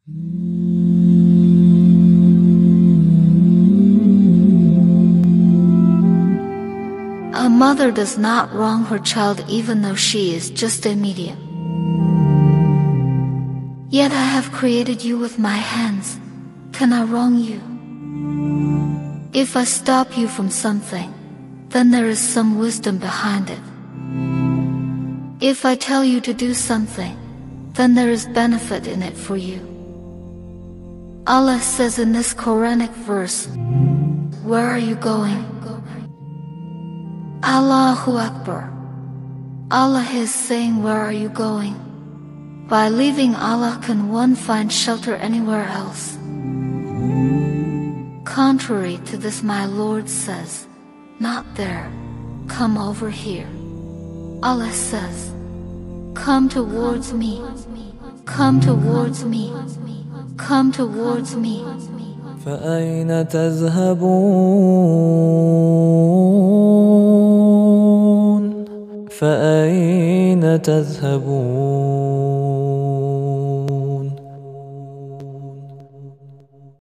A mother does not wrong her child even though she is just a medium. Yet I have created you with my hands. Can I wrong you? If I stop you from something, then there is some wisdom behind it. If I tell you to do something, then there is benefit in it for you. Allah says in this Quranic verse, where are you going? Allahu Akbar. Allah is saying, where are you going? By leaving Allah can one find shelter anywhere else? Contrary to this, my Lord says, not there, come over here. Allah says, come towards me, come towards me, come towards me. فأين تذهبون؟ فأين تذهبون؟